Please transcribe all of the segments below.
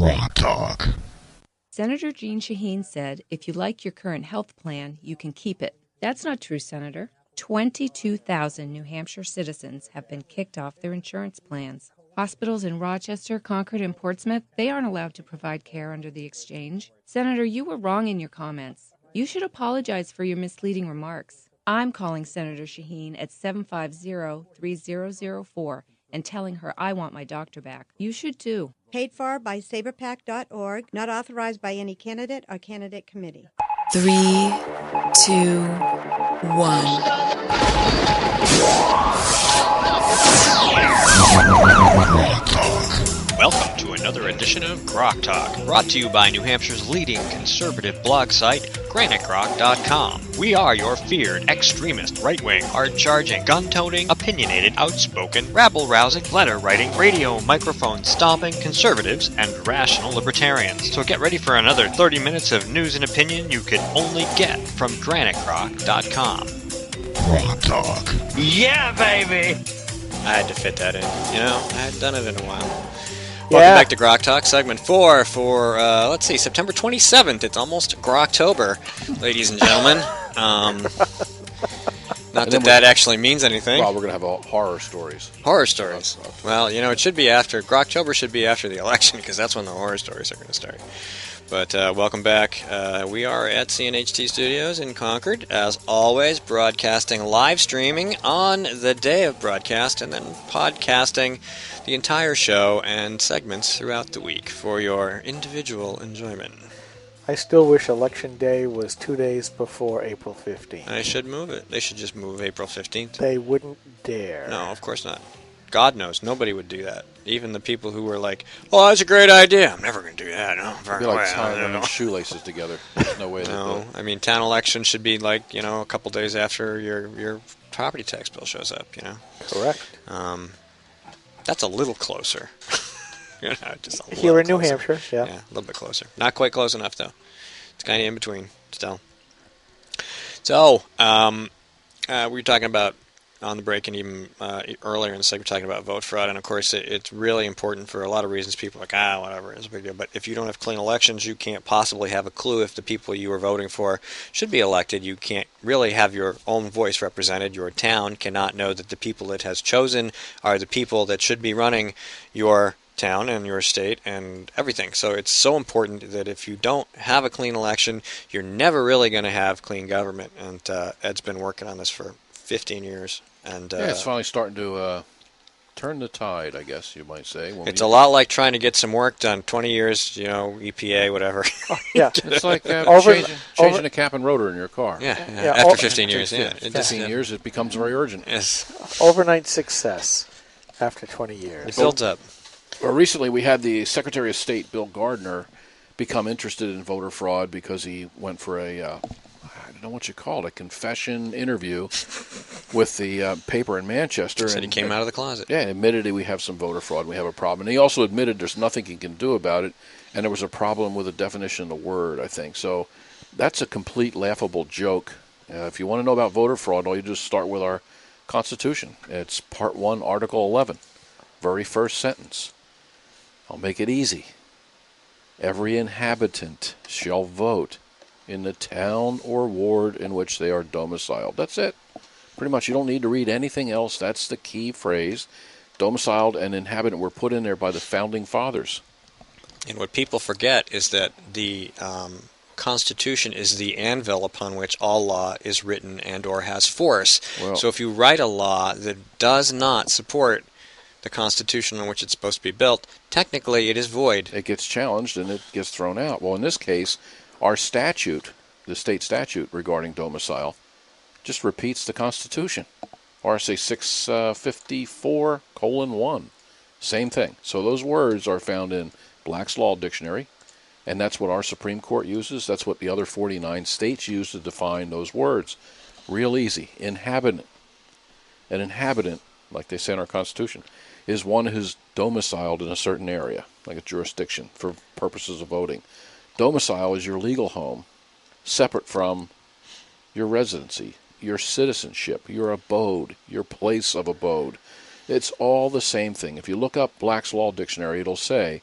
GrokTALK. Senator Jeanne Shaheen said, if you like your current health plan, you can keep it. That's not true, Senator. 22,000 New Hampshire citizens have been kicked off their insurance plans. Hospitals in Rochester, Concord, and Portsmouth, they aren't allowed to provide care under the exchange. Senator, you were wrong in your comments. You should apologize for your misleading remarks. I'm calling Senator Shaheen at 750-3004 and telling her I want my doctor back. You should too. Paid for by saberpac.org, not authorized by any candidate or candidate committee. 3, 2, 1. Welcome to another edition of Grok Talk, brought to you by New Hampshire's leading conservative blog site, GraniteGrok.com. We are your feared, extremist, right-wing, hard-charging, gun-toting, opinionated, outspoken, rabble-rousing, letter-writing, radio microphone stomping conservatives and rational libertarians. So get ready for another 30 minutes of news and opinion you could only get from GraniteGrok.com. Grok Talk. Yeah, baby! I had to fit that in. You know, I hadn't done it in a while. Welcome back to Grok Talk, segment 4 for, September 27th. It's almost Groktober, ladies and gentlemen. Not that actually means anything. Well, we're going to have horror stories. Horror stories. Well, you know, it should be after, Groktober should be after the election, because that's when the horror stories are going to start. But welcome back. We are at CNHT Studios in Concord, as always, broadcasting, live streaming on the day of broadcast, and then podcasting the entire show and segments throughout the week for your individual enjoyment. I still wish Election Day was 2 days before April 15th. They should move it. They should just move April 15th. They wouldn't dare. No, of course not. God knows, nobody would do that. Even the people who were like, "Oh, that's a great idea. I'm never going to do that." No, it'd be like tying shoelaces together. There's no way. No, I mean, town election should be like, you know, a couple days after your property tax bill shows up. You know. Correct. That's a little closer. You know, just a little here in New closer. Hampshire, yeah, a little bit closer. Not quite close enough though. It's kind of in between still. So, we were talking about on the break and even earlier in the segment talking about vote fraud, and of course it's really important for a lot of reasons. People are like, whatever, it's a big deal. But if you don't have clean elections, you can't possibly have a clue if the people you are voting for should be elected. You can't really have your own voice represented. Your town cannot know that the people it has chosen are the people that should be running your town and your state and everything. So it's so important that if you don't have a clean election, you're never really going to have clean government. And Ed's been working on this for 15 years. And it's finally starting to turn the tide, I guess you might say. It's a lot like trying to get some work done. 20 years, you know, EPA, whatever. Yeah. It's like changing a cap and rotor in your car. Yeah. After 15 years, yeah. 15 years, it becomes very urgent. Yes. Overnight success after 20 years. It builds up. Well, recently we had the Secretary of State, Bill-Gardner, become interested in voter fraud because he went for a I don't know what you call it, a confession interview with the paper in Manchester. Said he came out of the closet. Yeah, admitted we have some voter fraud, we have a problem. And he also admitted there's nothing he can do about it, and there was a problem with the definition of the word, I think. So that's a complete laughable joke. If you want to know about voter fraud, all you do is start with our Constitution. It's Part 1, Article 11, very first sentence. I'll make it easy. Every inhabitant shall vote in the town or ward in which they are domiciled. That's it. Pretty much, you don't need to read anything else. That's the key phrase. Domiciled and inhabitant were put in there by the founding fathers. And what people forget is that the Constitution is the anvil upon which all law is written and or has force. Well, so if you write a law that does not support the Constitution on which it's supposed to be built, technically it is void. It gets challenged and it gets thrown out. Well, in this case, our statute, the state statute regarding domicile, just repeats the Constitution. RSA 654:1. Same thing. So those words are found in Black's Law Dictionary, and that's what our Supreme Court uses. That's what the other 49 states use to define those words. Real easy. Inhabitant. An inhabitant, like they say in our Constitution, is one who's domiciled in a certain area, like a jurisdiction, for purposes of voting. Domicile is your legal home, separate from your residency, your citizenship, your abode, your place of abode. It's all the same thing. If you look up Black's Law Dictionary, it'll say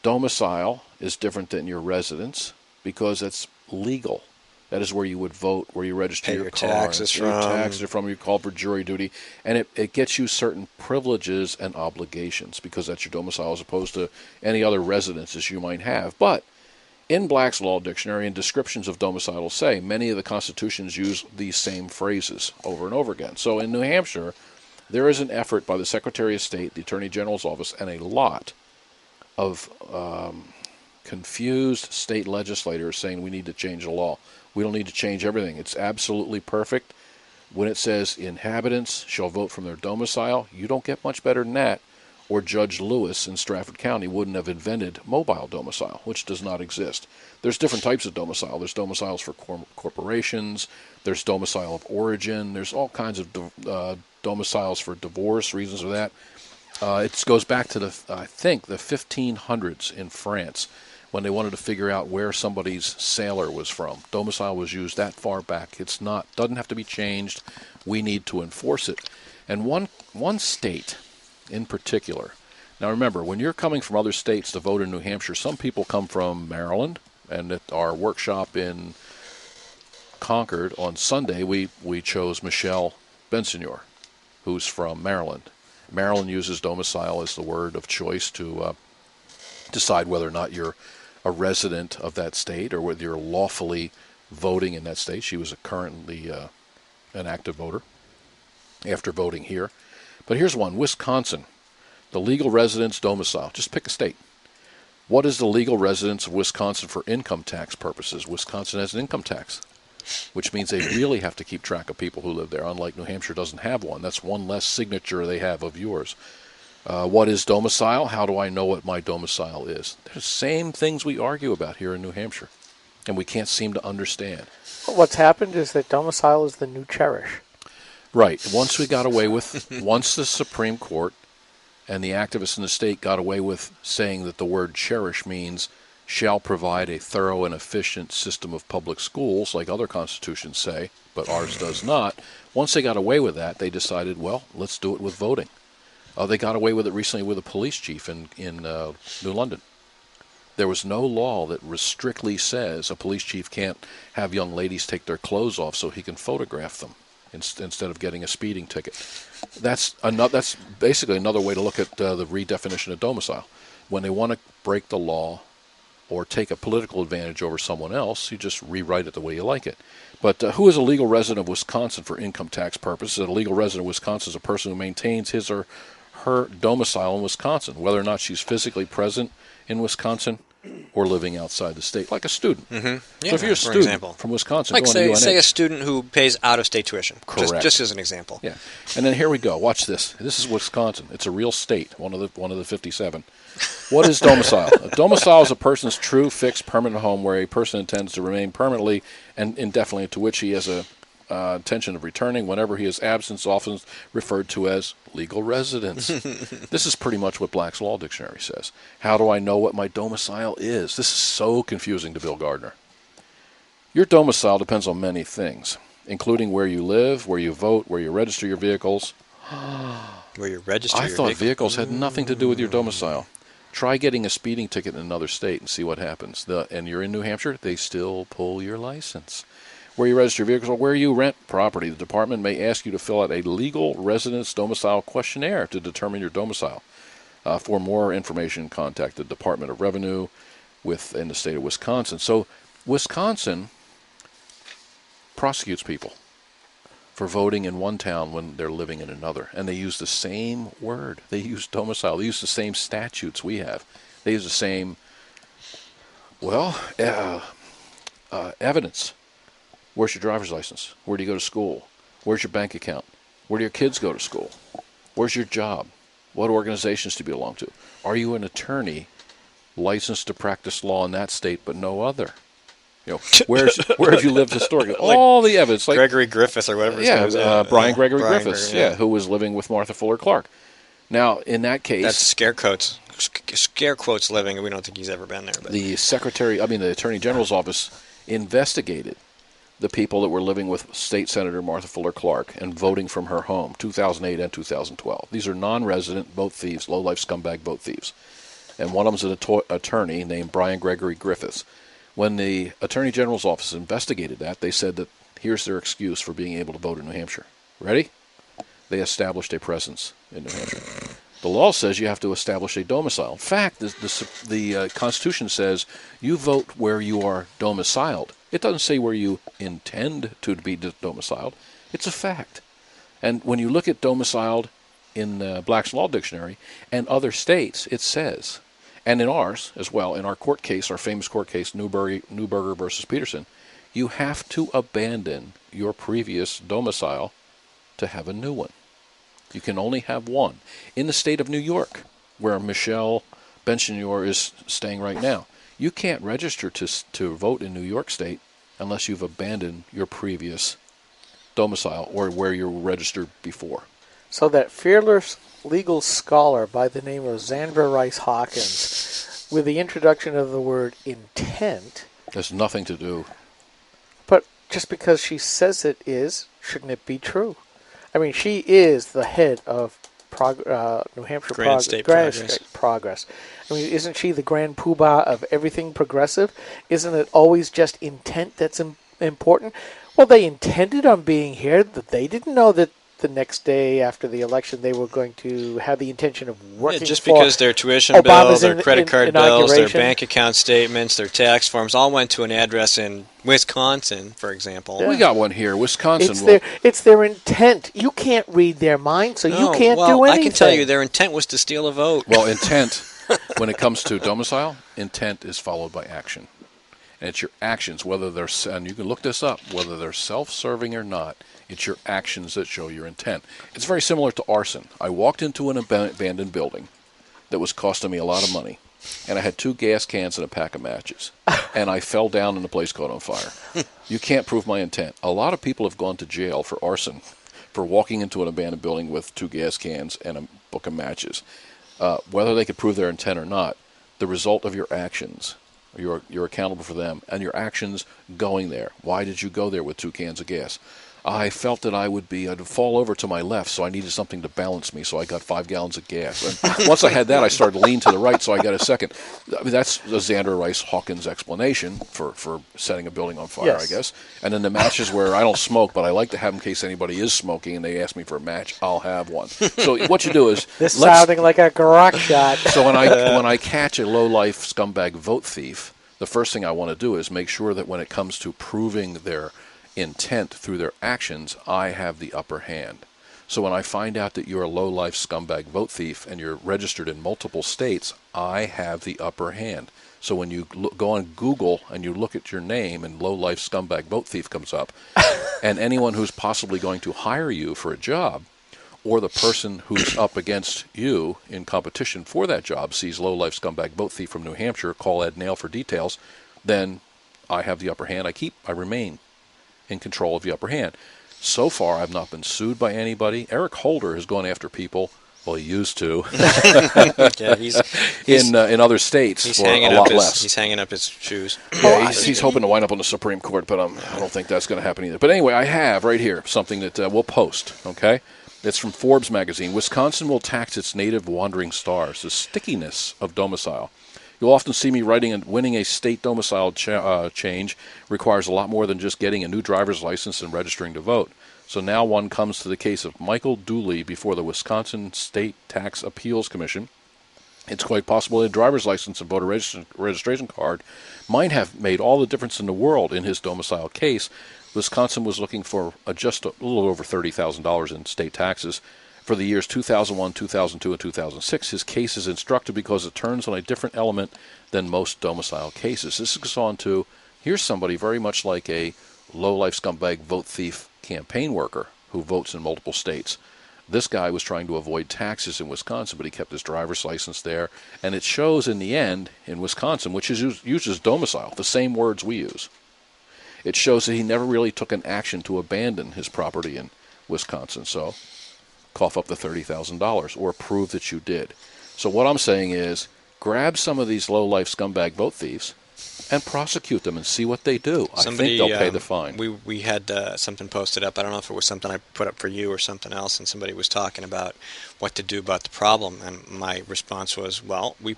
Domicile is different than your residence because it's legal. That is where you would vote, where you register your car. Taxes Your from. taxes are from. You call for jury duty. And it gets you certain privileges and obligations because that's your domicile as opposed to any other residences you might have. But in Black's Law Dictionary and descriptions of domicile say many of the constitutions use these same phrases over and over again. So in New Hampshire, there is an effort by the Secretary of State, the Attorney General's office, and a lot of confused state legislators saying we need to change the law. We don't need to change everything. It's absolutely perfect. When it says inhabitants shall vote from their domicile, you don't get much better than that. Or Judge Lewis in Stratford County wouldn't have invented mobile domicile, which does not exist. There's different types of domicile. There's domiciles for corporations. There's domicile of origin. There's all kinds of domiciles for divorce, reasons for that. It goes back to I think the 1500s in France when they wanted to figure out where somebody's sailor was from. Domicile was used that far back. Doesn't have to be changed. We need to enforce it. And one state in particular. Now remember, when you're coming from other states to vote in New Hampshire, some people come from Maryland, and at our workshop in Concord on Sunday, we chose Michelle Bensignor, who's from Maryland. Maryland uses domicile as the word of choice to decide whether or not you're a resident of that state or whether you're lawfully voting in that state. She was currently an active voter after voting here. But here's one, Wisconsin, the legal residence domicile. Just pick a state. What is the legal residence of Wisconsin for income tax purposes? Wisconsin has an income tax, which means they really have to keep track of people who live there, unlike New Hampshire doesn't have one. That's one less signature they have of yours. What is domicile? How do I know what my domicile is? They're the same things we argue about here in New Hampshire, and we can't seem to understand. What's happened is that domicile is the new cherish. Right. Once the Supreme Court and the activists in the state got away with saying that the word cherish means shall provide a thorough and efficient system of public schools, like other constitutions say, but ours does not. Once they got away with that, they decided, well, let's do it with voting. They got away with it recently with a police chief in New London. There was no law that strictly says a police chief can't have young ladies take their clothes off so he can photograph them instead of getting a speeding ticket. That's basically another way to look at the redefinition of domicile. When they want to break the law or take a political advantage over someone else, you just rewrite it the way you like it. But who is a legal resident of Wisconsin for income tax purposes? A legal resident of Wisconsin is a person who maintains his or her domicile in Wisconsin, whether or not she's physically present in Wisconsin or living outside the state, like a student. Mm-hmm. Yeah, so if you're a student from Wisconsin, like going to say a student who pays out-of-state tuition. Correct. Just as an example. Yeah, and then here we go. Watch this. This is Wisconsin. It's a real state, one of the 57. What is domicile? A domicile is a person's true, fixed, permanent home where a person intends to remain permanently and indefinitely, to which he has a intention of returning whenever he is absent, often referred to as legal residence. This is pretty much what Black's Law Dictionary says. How do I know what my domicile is? This is so confusing to Bill Gardner. Your domicile depends on many things, including where you live, where you vote, where you register your vehicles. Where you register I thought vehicles had nothing to do with your domicile. Try getting a speeding ticket in another state and see what happens. And you're in New Hampshire, they still pull your license. Where you register your vehicles or where you rent property, the department may ask you to fill out a legal residence domicile questionnaire to determine your domicile. For more information, contact the Department of Revenue in the state of Wisconsin. So Wisconsin prosecutes people for voting in one town when they're living in another. And they use the same word. They use domicile. They use the same statutes we have. They use the same, evidence. Where's your driver's license? Where do you go to school? Where's your bank account? Where do your kids go to school? Where's your job? What organizations do you belong to? Are you an attorney licensed to practice law in that state but no other? Where have you lived historically? All the evidence. Like Gregory Griffith or whatever his name is. Brian Gregory Griffiths, who was living with Martha Fuller Clark. Now, in that case... That's scare quotes living, and we don't think he's ever been there. But. The Attorney General's office investigated the people that were living with State Senator Martha Fuller Clark and voting from her home, 2008 and 2012. These are non-resident vote thieves, low-life scumbag vote thieves. and one of them's an attorney named Brian Gregory Griffiths. When the Attorney General's office investigated that, they said that here's their excuse for being able to vote in New Hampshire. Ready? They established a presence in New Hampshire. The law says you have to establish a domicile. In fact, the Constitution says you vote where you are domiciled. It doesn't say where you intend to be domiciled. It's a fact. And when you look at domiciled in Black's Law Dictionary and other states, it says, and in ours as well, in our court case, our famous court case, Newberger versus Peterson, you have to abandon your previous domicile to have a new one. You can only have one. In the state of New York, where Michelle Bensignor is staying right now, you can't register to vote in New York State unless you've abandoned your previous domicile or where you were registered before. So that fearless legal scholar by the name of Zandra Rice Hawkins, with the introduction of the word intent... There's nothing to do. But just because she says it is, shouldn't it be true? I mean, she is the head of New Hampshire Grand State Progress. I mean, isn't she the grand poobah of everything progressive? Isn't it always just intent that's important? Well, they intended on being here. They didn't know that the next day after the election they were going to have the intention of working just for because their tuition Obama's bills, their credit card bills, their inauguration. bank account statements, their tax forms all went to an address in Wisconsin, for example. We got one here, Wisconsin. It's their intent. You can't read their mind, so you can't do anything. I can tell you their intent was to steal a vote. Well, intent, when it comes to domicile, intent is followed by action. And it's your actions, whether they're, and you can look this up, whether they're self-serving or not, it's your actions that show your intent. It's very similar to arson. I walked into an abandoned building that was costing me a lot of money, and I had 2 gas cans and a pack of matches, and I fell down and the place caught on fire. You can't prove my intent. A lot of people have gone to jail for arson, for walking into an abandoned building with 2 gas cans and a book of matches. Whether they could prove their intent or not, the result of your actions, you're accountable for them, and your actions going there. Why did you go there with 2 cans of gas? I felt that I'd fall over to my left, so I needed something to balance me, so I got 5 gallons of gas. And once I had that, I started to lean to the right, so I got a second. I mean, that's the Xander Rice Hawkins explanation for setting a building on fire, Yes. I guess. And then the matches where I don't smoke, but I like to have in case anybody is smoking and they ask me for a match, I'll have one. So what you do is... This sounding like a garage shot. So when I catch a low-life scumbag vote thief, the first thing I want to do is make sure that when it comes to proving their intent through their actions, I have the upper hand. So when I find out that you're a low-life scumbag vote thief and you're registered in multiple states, I have the upper hand. So when you go on Google and you look at your name and low-life scumbag vote thief comes up, and anyone who's possibly going to hire you for a job, or the person who's up against you in competition for that job sees low-life scumbag vote thief from New Hampshire, call Ed Nail for details, then I have the upper hand. I remain in control of the upper hand. So far, I've not been sued by anybody. Eric Holder has gone after people. Well, he used to. Yeah, he's in other states for a lot less. He's hanging up his shoes. Yeah, he's hoping to wind up on the Supreme Court, but I don't think that's going to happen either. But anyway, I have right here something that we'll post, okay? It's from Forbes magazine. Wisconsin will tax its native wandering stars. The stickiness of domicile. You'll often see me writing and winning a state domicile change requires a lot more than just getting a new driver's license and registering to vote. So now one comes to the case of Michael Dooley before the Wisconsin State Tax Appeals Commission. It's quite possible a driver's license and voter registration card might have made all the difference in the world in his domicile case. Wisconsin was looking for just a little over $30,000 in state taxes. For the years 2001, 2002, and 2006, his case is instructive because it turns on a different element than most domicile cases. This goes on to, here's somebody very much like a low-life scumbag vote thief campaign worker who votes in multiple states. This guy was trying to avoid taxes in Wisconsin, but he kept his driver's license there. And it shows in the end, in Wisconsin, which uses domicile, the same words we use, it shows that he never really took an action to abandon his property in Wisconsin. So cough up the $30,000 or prove that you did. So what I'm saying is grab some of these low-life scumbag vote thieves and prosecute them and see what they do. I think they'll pay the fine. We had something posted up. I don't know if it was something I put up for you or something else, and somebody was talking about what to do about the problem. And my response was, well, we